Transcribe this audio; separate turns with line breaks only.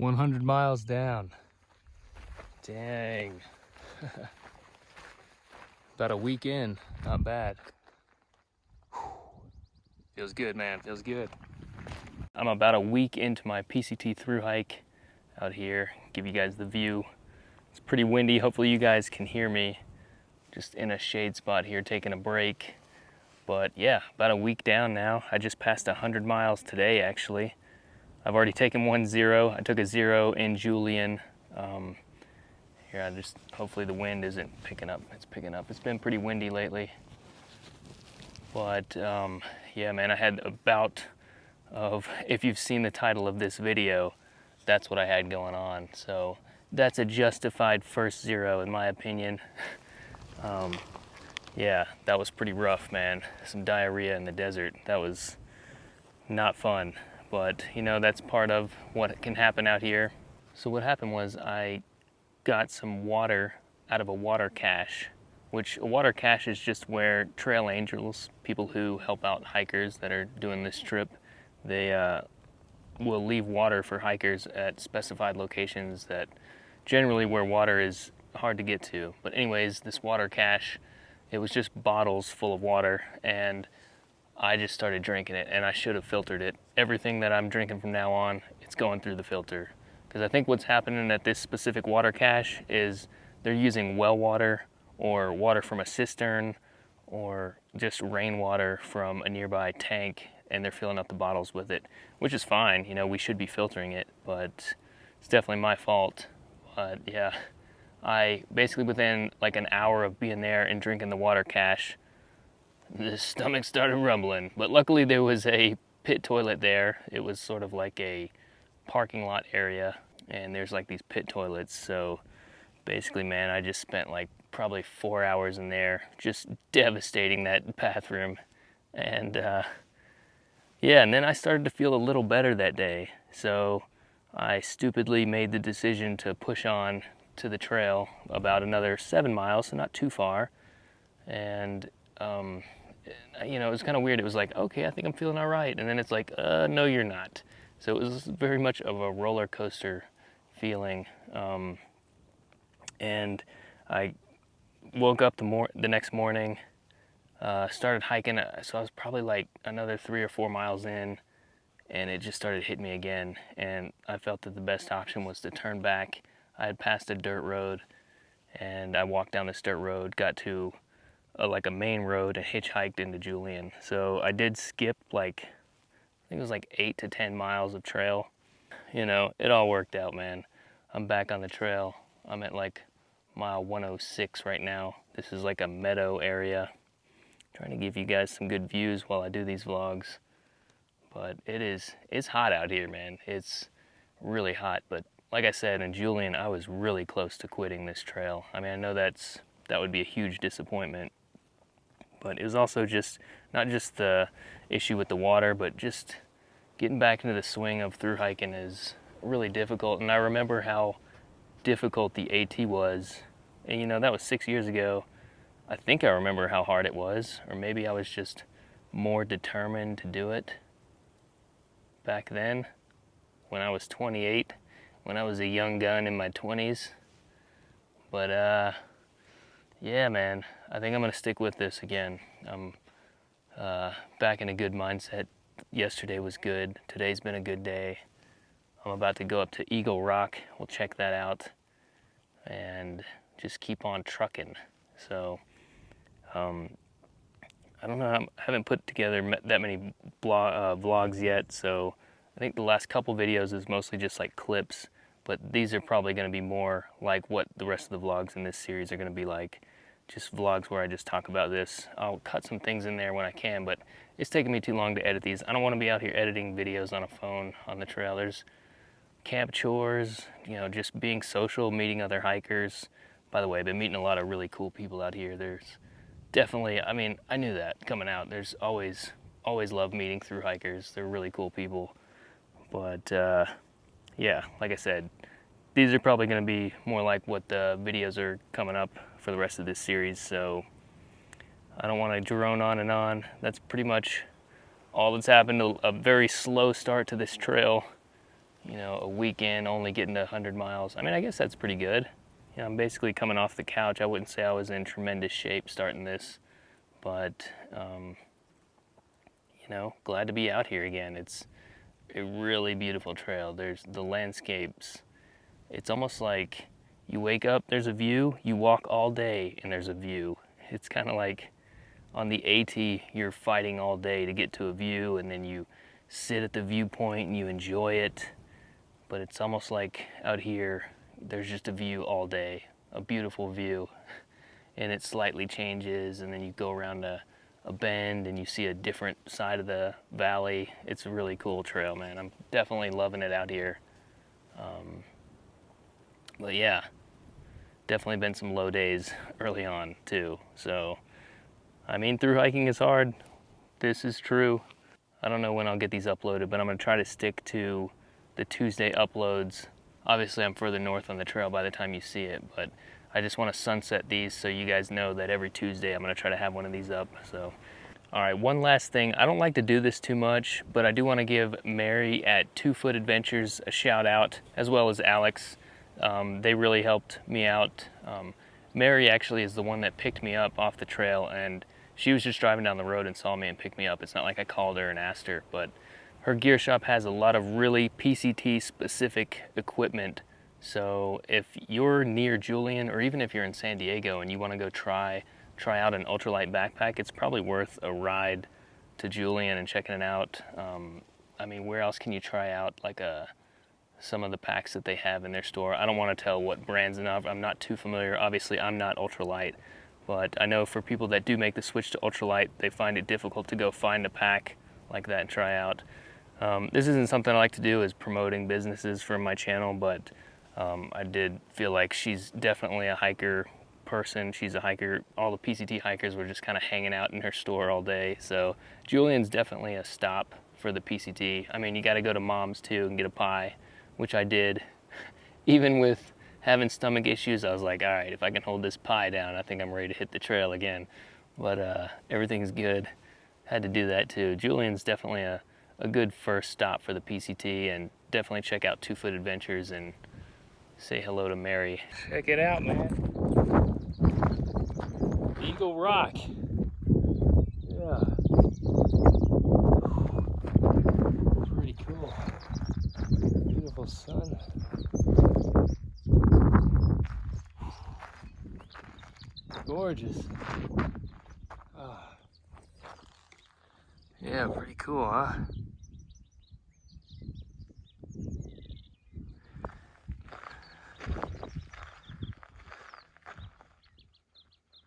100 miles down. Dang. About a week in, not bad. Feels good, man, feels good. I'm about a week into my PCT through hike out here. Give you guys the view. It's pretty windy, hopefully you guys can hear me. Just in a shade spot here, taking a break. But yeah, about a week down now. I just passed 100 miles today, actually. I've already taken 1-0. I took a 0 in Julian. Here, hopefully the wind isn't picking up. It's picking up. It's been pretty windy lately. But yeah, man, I had a bout of, if you've seen the title of this video, that's what I had going on. So that's a justified first 0 in my opinion. Yeah, that was pretty rough, man. Some diarrhea in the desert. That was not fun. But, you know, that's part of what can happen out here. So what happened was I got some water out of a water cache, which a water cache is just where trail angels, people who help out hikers that are doing this trip, they will leave water for hikers at specified locations that generally where water is hard to get to. But anyways, this water cache, it was just bottles full of water, and I just started drinking it, and I should have filtered it. Everything that I'm drinking from now on, it's going through the filter. Because I think what's happening at this specific water cache is they're using well water or water from a cistern or just rainwater from a nearby tank, and they're filling up the bottles with it, which is fine. You know, we should be filtering it, but it's definitely my fault. But yeah, I basically within like an hour of being there and drinking the water cache, the stomach started rumbling. But luckily there was a pit toilet there. It was sort of like a parking lot area, and there's like these pit toilets. So basically, man, I just spent like probably 4 hours in there just devastating that bathroom. And yeah, and then I started to feel a little better that day. So I stupidly made the decision to push on to the trail about another 7 miles, so not too far. And you know, it was kind of weird. It was like, okay, I think I'm feeling all right. And then it's like, no, you're not. So it was very much of a roller coaster feeling. And I woke up the next morning, started hiking. So I was probably like another 3 or 4 miles in, and it just started hitting me again. And I felt that the best option was to turn back. I had passed a dirt road, and I walked down this dirt road, got to like a main road, and hitchhiked into Julian. So I did skip like, I think it was like 8 to 10 miles of trail. You know, it all worked out, man. I'm back on the trail. I'm at like mile 106 right now. This is like a meadow area. Trying to give you guys some good views while I do these vlogs. But it's hot out here, man. It's really hot. But like I said, in Julian, I was really close to quitting this trail. I mean, I know that would be a huge disappointment. But it was also just, not just the issue with the water, but just getting back into the swing of through hiking is really difficult. And I remember how difficult the AT was. And you know, that was 6 years ago. I think I remember how hard it was, or maybe I was just more determined to do it back then when I was 28, when I was a young gun in my 20s. But yeah, man, I think I'm gonna stick with this again. I'm back in a good mindset. Yesterday was good. Today's been a good day. I'm about to go up to Eagle Rock. We'll check that out and just keep on trucking. So I don't know, I haven't put together that many vlogs yet, so I think the last couple videos is mostly just like clips, but these are probably going to be more like what the rest of the vlogs in this series are going to be like. Just vlogs where I just talk about this. I'll cut some things in there when I can, but it's taking me too long to edit these. I don't want to be out here editing videos on a phone on the trail. There's camp chores, you know, just being social, meeting other hikers. By the way, I've been meeting a lot of really cool people out here. There's definitely, I mean, I knew that coming out. There's always love meeting through hikers. They're really cool people. But yeah, like I said, these are probably going to be more like what the videos are coming up for the rest of this series. So I don't want to drone on and on. That's pretty much all that's happened. A very slow start to this trail. you know, a weekend only getting to 100 miles. I mean, I guess that's pretty good. You know, I'm basically coming off the couch. I wouldn't say I was in tremendous shape starting this, but, you know, glad to be out here again. It's a really beautiful trail. There's the landscapes. It's almost like you wake up, there's a view, you walk all day, and there's a view. It's kind of like on the AT, you're fighting all day to get to a view, and then you sit at the viewpoint and you enjoy it. But it's almost like out here, there's just a view all day, a beautiful view, and it slightly changes, and then you go around a bend and you see a different side of the valley. It's a really cool trail, man. I'm definitely loving it out here. But yeah, definitely been some low days early on too. So, I mean, through hiking is hard. This is true. I don't know when I'll get these uploaded, but I'm gonna try to stick to the Tuesday uploads. Obviously, I'm further north on the trail by the time you see it, but I just want to sunset these so you guys know that every Tuesday I'm gonna try to have one of these up. So, all right, one last thing. I don't like to do this too much, but I do want to give Mary at 2 Foot Adventures a shout out, as well as Alex. They really helped me out. Mary actually is the one that picked me up off the trail, and she was just driving down the road and saw me and picked me up. It's not like I called her and asked her, but her gear shop has a lot of really PCT specific equipment. So if you're near Julian, or even if you're in San Diego and you want to go try out an ultralight backpack, it's probably worth a ride to Julian and checking it out. I mean, where else can you try out like some of the packs that they have in their store? I don't want to tell what brands enough. I'm not too familiar. Obviously, I'm not ultralight, but I know for people that do make the switch to ultralight, they find it difficult to go find a pack like that and try out. This isn't something I like to do, is promoting businesses for my channel, but I did feel like she's definitely a hiker person. She's a hiker. All the PCT hikers were just kind of hanging out in her store all day. So Julian's definitely a stop for the PCT. I mean, you got to go to Mom's too and get a pie, which I did. Even with having stomach issues, I was like, all right, if I can hold this pie down, I think I'm ready to hit the trail again. But everything's good. Had to do that too. Julian's definitely a good first stop for the PCT, and definitely check out 2 Foot Adventures and say hello to Mary. Check it out, man. Eagle Rock. Yeah. Pretty cool. Beautiful sun. Gorgeous. Oh. Yeah, pretty cool, huh?